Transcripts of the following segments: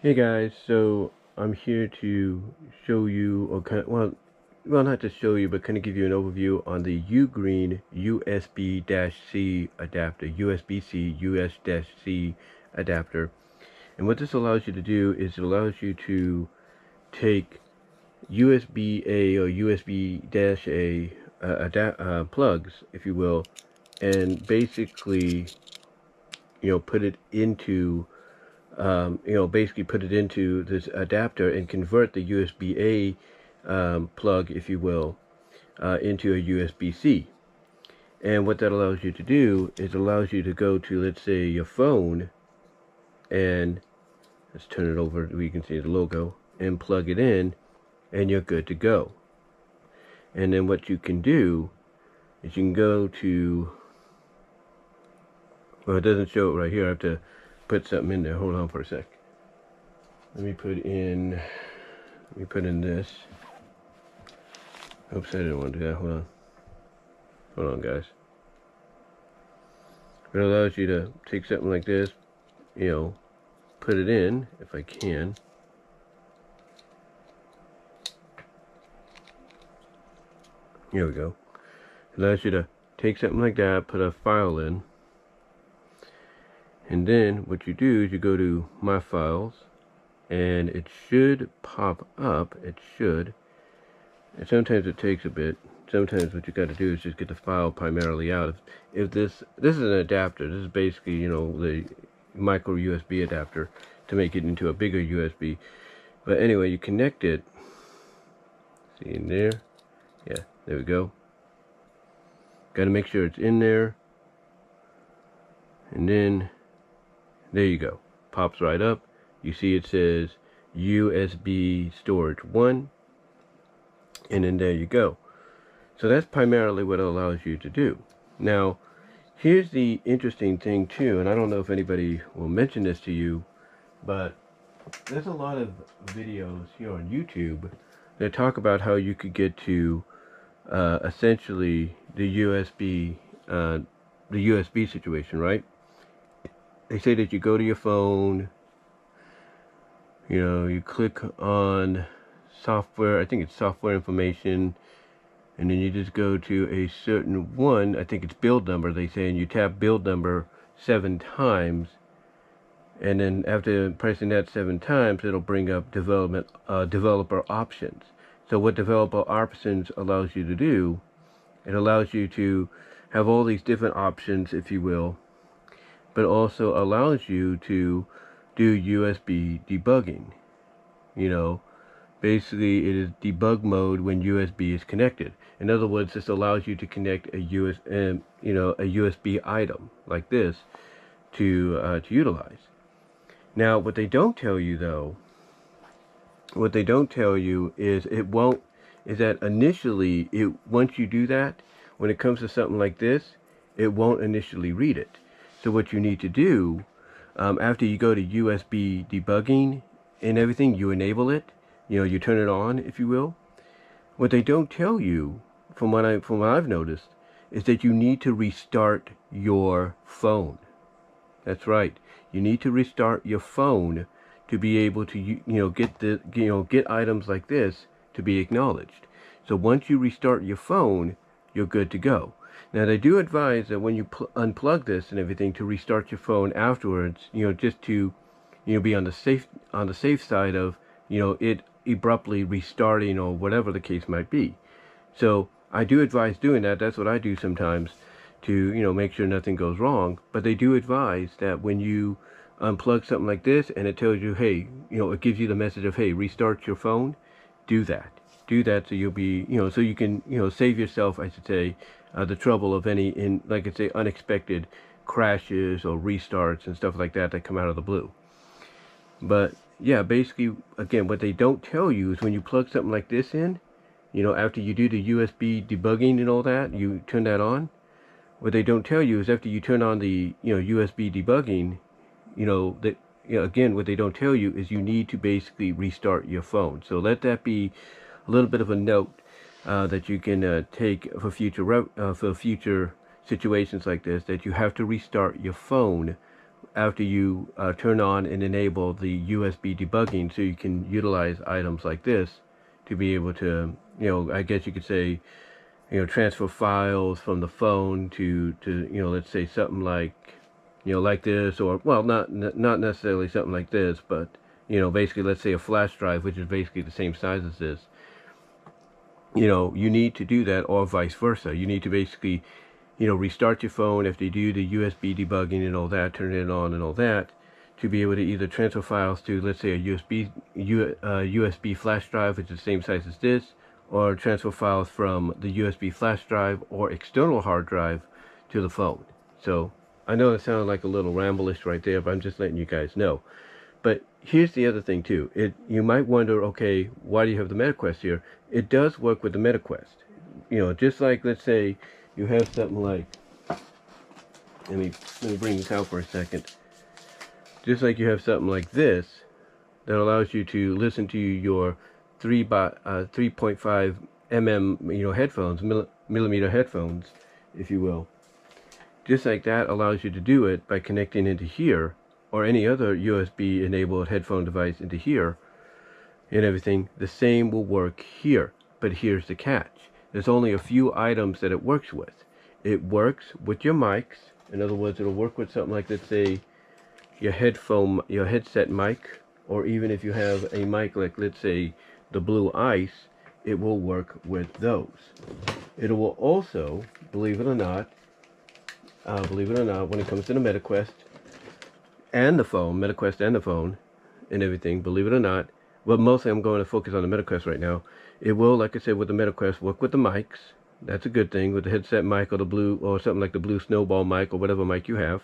Hey guys, so I'm here to show you, or kind of, well, not to show you, but kind of give you an overview on the UGREEN USB-C adapter, USB-C US-C adapter. And what this allows you to do is it allows you to take USB-A or USB-A plugs, if you will, and basically, put it into basically put it into this adapter and convert the USB-A plug, if you will, into a USB-C. And what that allows you to do is it allows you to go to, let's say, your phone, and let's turn it over so you can see the logo, and plug it in, and you're good to go. And then what you can do is you can go to, well, it doesn't show it right here. I have to put something in there. Hold on for a sec. Let me put in this. Oops, I didn't want to do that. Hold on guys. It allows you to take something like this, put it in, if I can. Here we go. It allows you to take something like that, put a file in, and then what you do is you go to My Files, and it should pop up. It should. And sometimes it takes a bit. Sometimes what you got to do is just get the file primarily out. If this is an adapter. This is basically, the micro USB adapter to make it into a bigger USB. But anyway, you connect it. See in there? Yeah, there we go. Got to make sure it's in there. And then there you go. Pops right up. You see it says USB storage 1. And then there you go. So that's primarily what it allows you to do. Now, here's the interesting thing too, and I don't know if anybody will mention this to you, but there's a lot of videos here on YouTube that talk about how you could get to essentially the USB situation, right? They say that you go to your phone, you click on software, I think it's software information, and then you just go to a certain one, I think it's build number, they say, and you tap build number 7 times, and then after pressing that 7 times, it'll bring up developer options. So what developer options allows you to do, it allows you to have all these different options, if you will, but also allows you to do USB debugging. Basically it is debug mode when USB is connected. In other words, this allows you to connect a USB item like this to utilize. Now, what they don't tell you though, is that initially, once you do that, when it comes to something like this, it won't initially read it. So what you need to do, after you go to USB debugging and everything, you enable it, you turn it on, if you will. What they don't tell you, from what I've noticed, is that you need to restart your phone. That's right. You need to restart your phone to be able to get items like this to be acknowledged. So once you restart your phone, you're good to go. Now they do advise that when you unplug this and everything, to restart your phone afterwards, just to be on the safe side of it abruptly restarting or whatever the case might be. So I do advise doing that. That's what I do sometimes to make sure nothing goes wrong. But they do advise that when you unplug something like this and it tells you, hey, it gives you the message of, hey, restart your phone, do that so you'll be so you can save yourself, I should say, the trouble of any like I say, unexpected crashes or restarts and stuff like that come out of the blue. But yeah, basically, again, what they don't tell you is when you plug something like this in, after you do the USB debugging and all that, you turn that on. What they don't tell you is after you turn on the USB debugging, again, what they don't tell you is you need to basically restart your phone. So let that be a little bit of a note that you can take for future situations like this, that you have to restart your phone after you turn on and enable the USB debugging, so you can utilize items like this to be able to, I guess you could say, transfer files from the phone to let's say something like, like this, or, well, not necessarily something like this, but, basically, let's say a flash drive, which is basically the same size as this. You need to do that, or vice versa. You need to basically, restart your phone after you do the USB debugging and all that, turn it on and all that, to be able to either transfer files to, let's say, a USB flash drive, which is the same size as this, or transfer files from the USB flash drive or external hard drive to the phone. So I know it sounded like a little ramblish right there, but I'm just letting you guys know. But here's the other thing too. You might wonder, okay, why do you have the MetaQuest here? It does work with the MetaQuest. Just like, let's say you have something like, let me bring this out for a second. Just like you have something like this that allows you to listen to your 3.5 mm headphones, millimeter headphones, if you will. Just like that allows you to do it by connecting into here, or any other USB enabled headphone device into here and everything. The same will work here, but here's the catch. There's only a few items that it works with. It works with your mics. In other words, it'll work with something like, let's say, your headset mic, or even if you have a mic like, let's say, the Blue Ice, it will work with those. It will also, believe it or not, when it comes to the MetaQuest and the phone, MetaQuest and the phone and everything, believe it or not, but mostly I'm going to focus on the MetaQuest right now. It will, like I said, with the MetaQuest, work with the mics. That's a good thing, with the headset mic or the blue, or something like the Blue Snowball mic, or whatever mic you have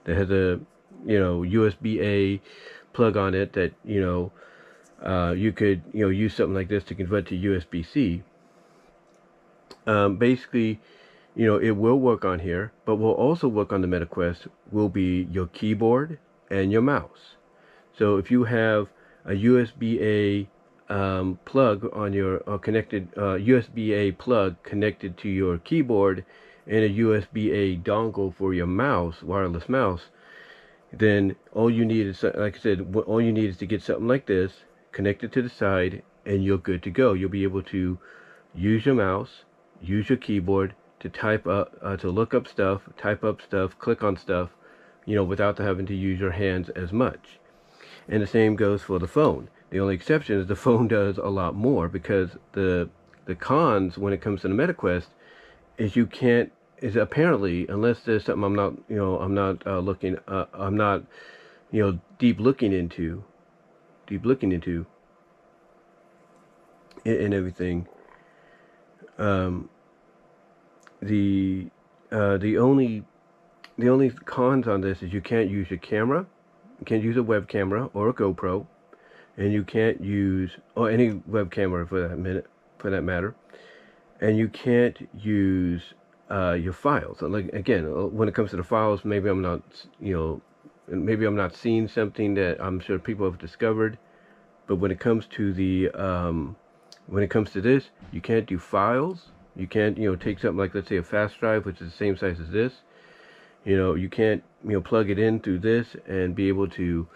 that has a, USB-A plug on it that, you could, use something like this to convert to USB-C. Basically, it will work on here, but will also work on the MetaQuest will be your keyboard and your mouse. So if you have a USB-A plug on your connected USB-A plug connected to your keyboard, and a USB-A dongle for your mouse, wireless mouse, then all you need is, like I said, all you need is to get something like this connected to the side, and you're good to go. You'll be able to use your mouse, use your keyboard to type up, to look up stuff, type up stuff, click on stuff, without having to use your hands as much. And the same goes for the phone. The only exception is the phone does a lot more, because the cons when it comes to the MetaQuest is you can't, is apparently, unless there's something I'm not deep looking into and everything. The only cons on this is you can't use your camera. You can't use a web camera or a GoPro, and you can't use, or any web camera for that matter, and you can't use your files. Like, again, when it comes to the files, maybe I'm not seeing something that I'm sure people have discovered, but when it comes to this, you can't do files. You can't, take something like, let's say, a fast drive, which is the same size as this. You can't, plug it in through this and be able to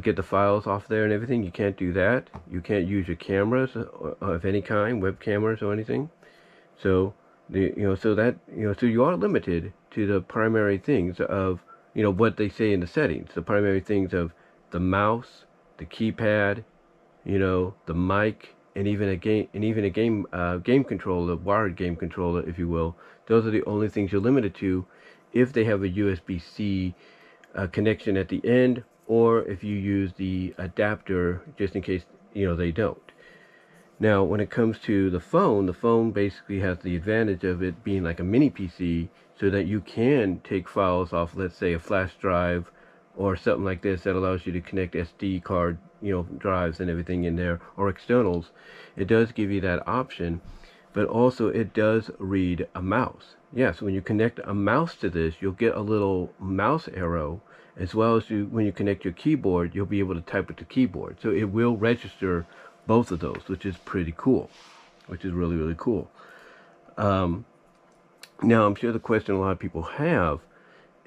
get the files off there and everything. You can't do that. You can't use your cameras of any kind, web cameras or anything. So so you are limited to the primary things of, what they say in the settings. The primary things of the mouse, the keypad, the mic, and even a game controller, wired game controller, if you will. Those are the only things you're limited to if they have a USB-C connection at the end, or if you use the adapter, just in case they don't. Now, when it comes to the phone basically has the advantage of it being like a mini PC, so that you can take files off, let's say, a flash drive or something like this that allows you to connect SD card, drives and everything in there, or externals. It does give you that option, but also it does read a mouse. Yes, when you connect a mouse to this, you'll get a little mouse arrow, as well as when you connect your keyboard, you'll be able to type with the keyboard. So it will register both of those, which is pretty cool, which is really, really cool. Now, I'm sure the question a lot of people have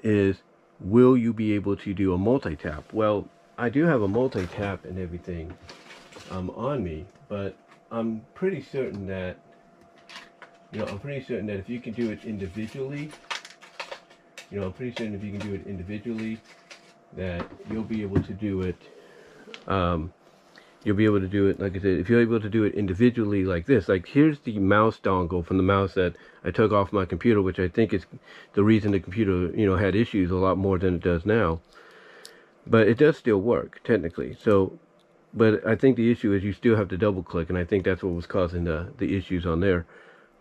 is, will you be able to do a multi-tap? Well, I do have a multi-tap and everything on me, but I'm pretty certain that, if you can do it individually, that you'll be able to do it. You'll be able to do it, like I said, if you're able to do it individually like this. Like, here's the mouse dongle from the mouse that I took off my computer, which I think is the reason the computer, had issues a lot more than it does now. But it does still work, technically. So, but I think the issue is you still have to double click, and I think that's what was causing the issues on there.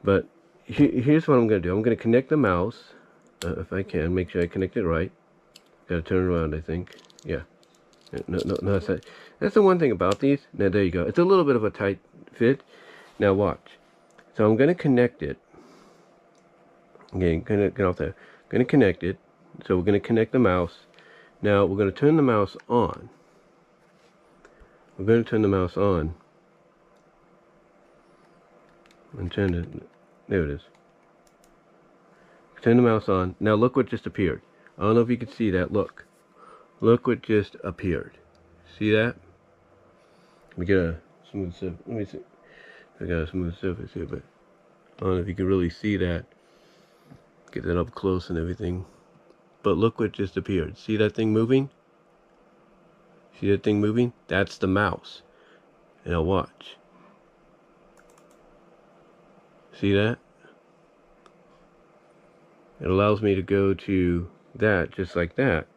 But here's what I'm going to do. I'm going to connect the mouse, if I can, make sure I connect it right. Got to turn around, I think. Yeah. No, that's the one thing about these. Now, there you go. It's a little bit of a tight fit. Now, watch. So, I'm going to connect it. Okay, get off there. Going to connect it. So, we're going to connect the mouse. Now, we're going to turn the mouse on. There it is. Turn the mouse on. Now, look what just appeared. I don't know if you can see that. Look what just appeared. See that? Let me get a smooth surface. Let me see. I got a smooth surface here, but I don't know if you can really see that. Get that up close and everything. But look what just appeared. See that thing moving? That's the mouse. Now watch. See that? It allows me to go to that just like that.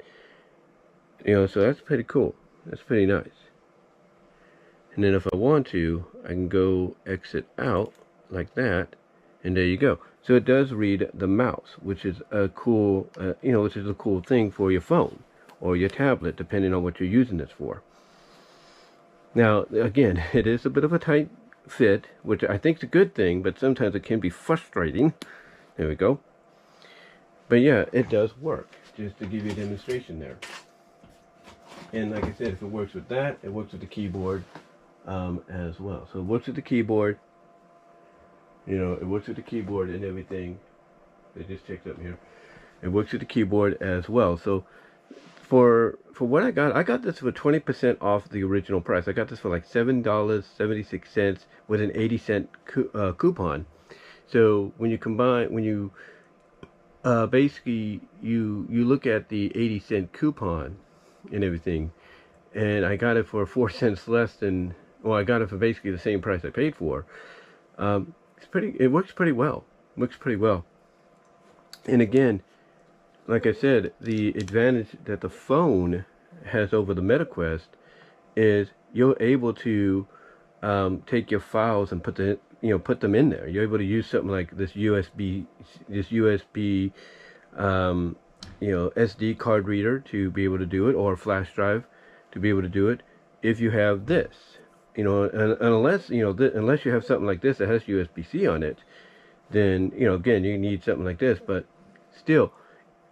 So that's pretty cool. That's pretty nice. And then if I want to, I can go exit out like that, and there you go. So it does read the mouse, which is a cool, thing for your phone or your tablet, depending on what you're using this for. Now, again, it is a bit of a tight fit, which I think is a good thing, but sometimes it can be frustrating. There we go. But yeah, it does work, just to give you a demonstration there. And like I said, if it works with that, it works with the keyboard as well. So it works with the keyboard. It works with the keyboard and everything. It just checked up here. It works with the keyboard as well. So for what I got this for 20% off the original price. I got this for like $7.76 with an 80-cent coupon. So when you basically you look at the 80-cent coupon and everything, and I got it for 4 cents less than, well, I got it for basically the same price I paid for. It works pretty well. And again, like I said, the advantage that the phone has over the MetaQuest is you're able to take your files and put them in there. You're able to use something like this USB SD card reader to be able to do it, or a flash drive to be able to do it. If you have this, unless you have something like this that has USB-C on it, then again, you need something like this. But still,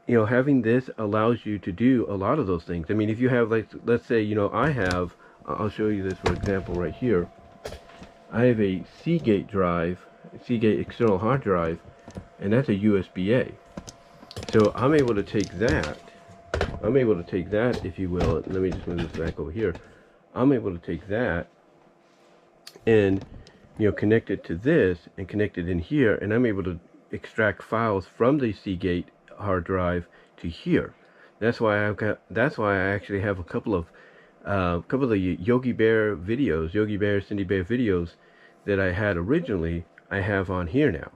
having this allows you to do a lot of those things. I mean, if you have, like, let's say, I'll show you this for example right here. I have a Seagate external hard drive, and that's a USB-A. So I'm able to take that, if you will. Let me just move this back over here. I'm able to take that and connect it to this and connect it in here, and I'm able to extract files from the Seagate hard drive to here. That's why I actually have a couple of Yogi Bear, Cindy Bear videos that I had originally. I have on here now.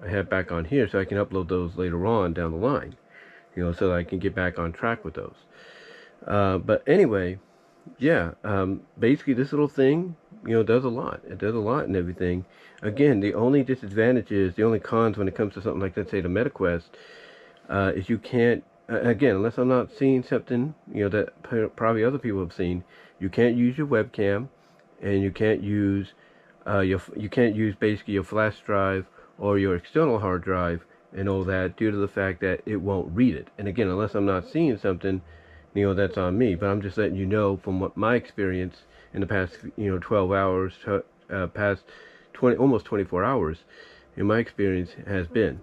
I have back on here, so I can upload those later on down the line, so that I can get back on track with those. But anyway, yeah, basically this little thing, does a lot. It does a lot and everything. Again, the only disadvantages, the only cons when it comes to something like, let's say, the MetaQuest, is you can't, again, unless I'm not seeing something, that probably other people have seen, you can't use your webcam, and you can't use basically your flash drive or your external hard drive and all that, due to the fact that it won't read it. And again, unless I'm not seeing something, that's on me. But I'm just letting you know from what my experience in the past 12 hours, past almost 24 hours, in my experience has been.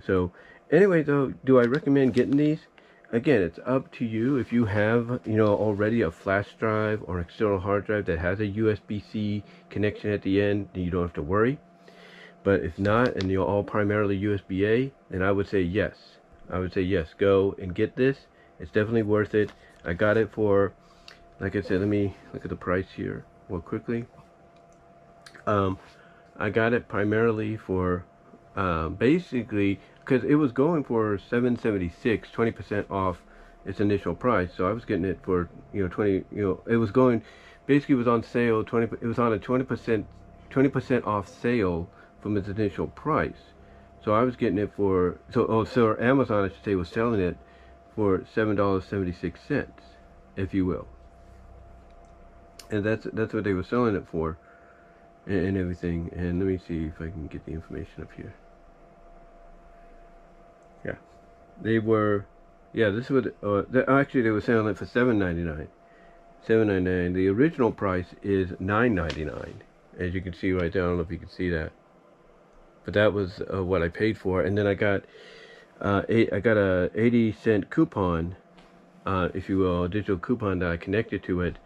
So anyway, though, do I recommend getting these? again, it's up to you. If you have, already a flash drive or external hard drive that has a USB-C connection at the end, then you don't have to worry. But if not, and you're all primarily USB-A, then I would say yes. I would say yes, go and get this. It's definitely worth it. I got it for, like I said, let me look at the price here real quickly. I got it primarily for, basically, because it was going for $7.76, 20% off its initial price. So I was getting it for, 20, it was going, basically it was on sale, it was on a 20% off sale from its initial price. So I was getting it for, so Amazon, I should say, was selling it for $7.76, if you will. And that's what they were selling it for, and everything. And let me see if I can get the information up here. Yeah, they were, this is what, actually they were selling it for $7.99. $7.99. The original price is $9.99, as you can see right there. I don't know if you can see that, but that was what I paid for. And then I got a 80-cent coupon, if you will, a digital coupon that I connected to it,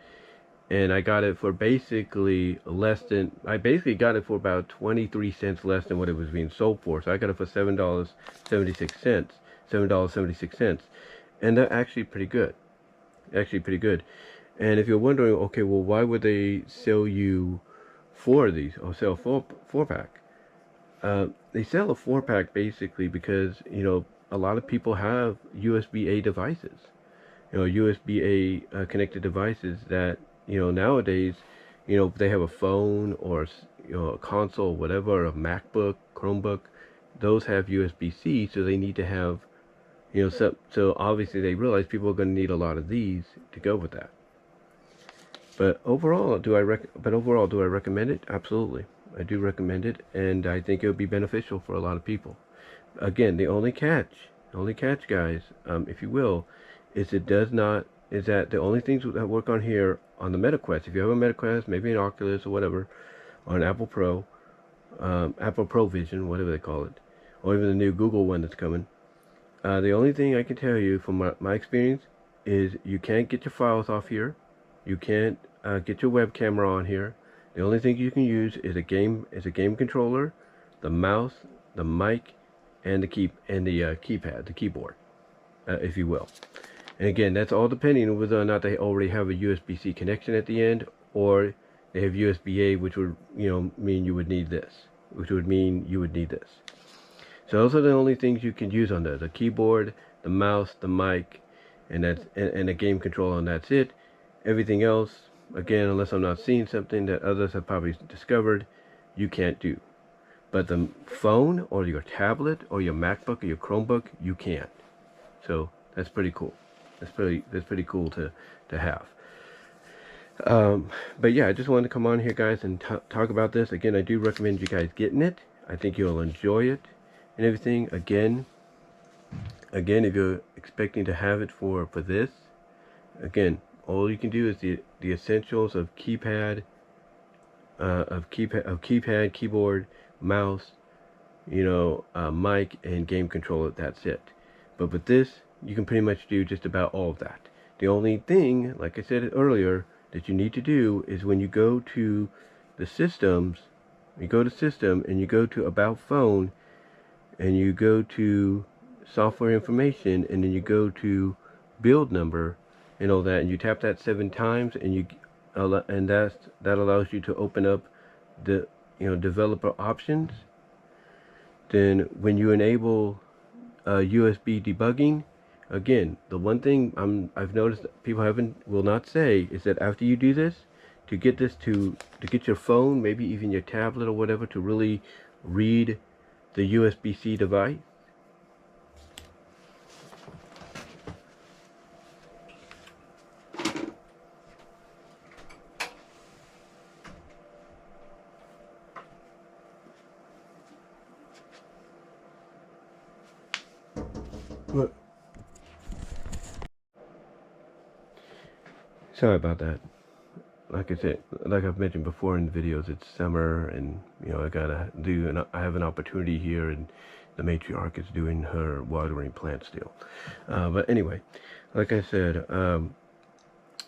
and I got it for basically less than, I basically got it for about 23 cents less than what it was being sold for. So I got it for $7.76, and that's actually pretty good. And if you're wondering, okay, well, why would they sell you 4 of these, or sell a 4-pack? They sell a 4-pack basically because, a lot of people have USB-A devices, USB-A connected devices that, nowadays, they have a phone or, a console, whatever, a MacBook, Chromebook, those have USB-C, so they need to have, so obviously they realize people are going to need a lot of these to go with that. But overall, do I recommend it? Absolutely. I do recommend it, and I think it would be beneficial for a lot of people. Again, the only catch, guys, if you will, is that the only things that work on here on the MetaQuest, if you have a MetaQuest, maybe an Oculus or whatever, or an Apple Pro Vision, whatever they call it, or even the new Google one that's coming, the only thing I can tell you from my experience is you can't get your files off here. You can't get your web camera on here. The only thing you can use is a game controller, the mouse, the mic, and the keypad, the keyboard, if you will. And again, that's all depending on whether or not they already have a USB-C connection at the end, or they have USB-A, which would mean you would need this. So those are the only things you can use on there: the keyboard, the mouse, the mic, and a game controller, and that's it. Everything else, again, unless I'm not seeing something that others have probably discovered, you can't do. But the phone or your tablet or your MacBook or your Chromebook, you can. So that's pretty cool. That's pretty cool to have. But yeah, I just wanted to come on here, guys, and talk about this. Again, I do recommend you guys getting it. I think you'll enjoy it and everything. Again, if you're expecting to have it for this, again, all you can do is the essentials of keypad, keyboard, mouse, mic, and game controller. That's it. But with this, you can pretty much do just about all of that. The only thing, like I said earlier, that you need to do is when you go to the systems, you go to system and you go to about phone, and you go to software information, and then you go to build number and all that, and you tap that 7 times, and that allows you to open up the developer options. Then when you enable USB debugging, again, the one thing I've noticed that people will not say is that after you do this, to get your phone, maybe even your tablet or whatever, to really read the USB-C device, what? Sorry about that. Like I said, like I've mentioned before in the videos, it's summer, and I have an opportunity here, and the matriarch is doing her watering plant still. But anyway, like I said,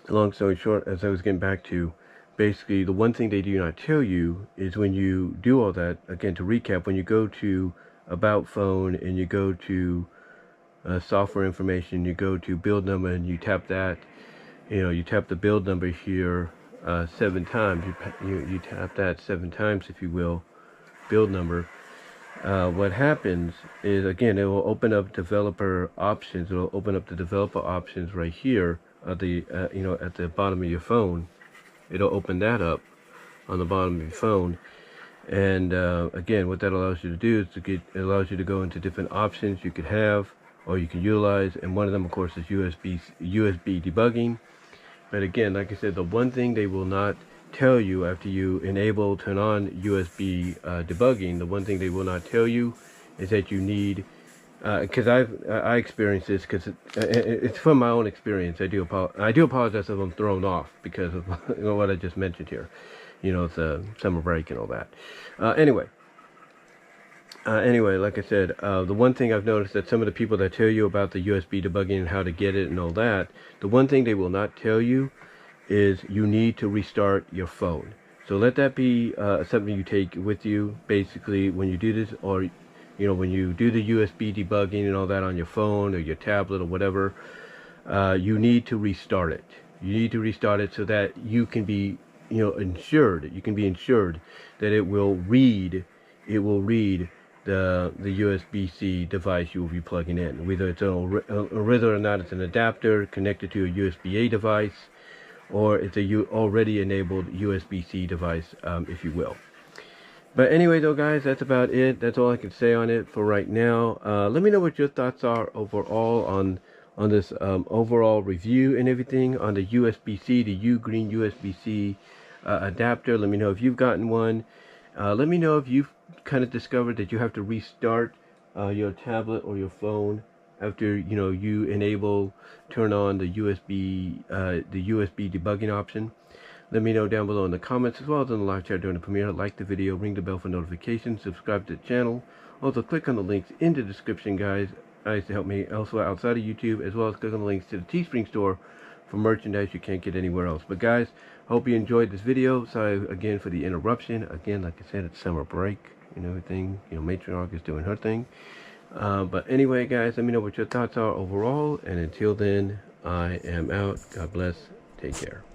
long story short, as I was getting back to, basically the one thing they do not tell you is when you do all that, again, to recap, when you go to About Phone and you go to software information, you go to build number and you tap that, you tap the build number here 7 times. You tap that 7 times, if you will, build number. What happens is, again, it will open up developer options. It will open up the developer options right here at the at the bottom of your phone. It'll open that up on the bottom of your phone. And again, what that allows you to do is it allows you to go into different options you could have or you can utilize, and one of them, of course, is USB debugging. But again, like I said, the one thing they will not tell you after you turn on USB debugging, the one thing they will not tell you is that you need, because I experienced this, because it's from my own experience. I do apologize if I'm thrown off because of what I just mentioned here. It's a summer break and all that. Anyway, like I said, the one thing I've noticed that some of the people that tell you about the USB debugging and how to get it and all that, the one thing they will not tell you is you need to restart your phone. So let that be something you take with you, basically, when you do this, or when you do the USB debugging and all that on your phone or your tablet or whatever, you need to restart it. You need to restart it so that you can be insured. You can be insured that it will read the USB-C device you will be plugging in, whether or not it's an adapter connected to a USB-A device, or it's a already enabled USB-C device, if you will. But anyway, though, guys, that's about it. That's all I can say on it for right now. Let me know what your thoughts are overall on this overall review and everything on the USB-C, the UGREEN USB-C adapter. Let me know if you've gotten one. Let me know if you've kind of discovered that you have to restart your tablet or your phone after you turn on the USB debugging option. Let me know down below in the comments, as well as in the live chat during the premiere. Like the video, ring the bell for notifications, subscribe to the channel. Also, click on the links in the description, guys, to help me elsewhere outside of YouTube, as well as click on the links to the Teespring store for merchandise you can't get anywhere else. But guys, hope you enjoyed this video. Sorry again for the interruption. Again, like I said, it's summer break and everything. Matriarch is doing her thing. But anyway, guys, let me know what your thoughts are overall. And until then, I am out. God bless. Take care.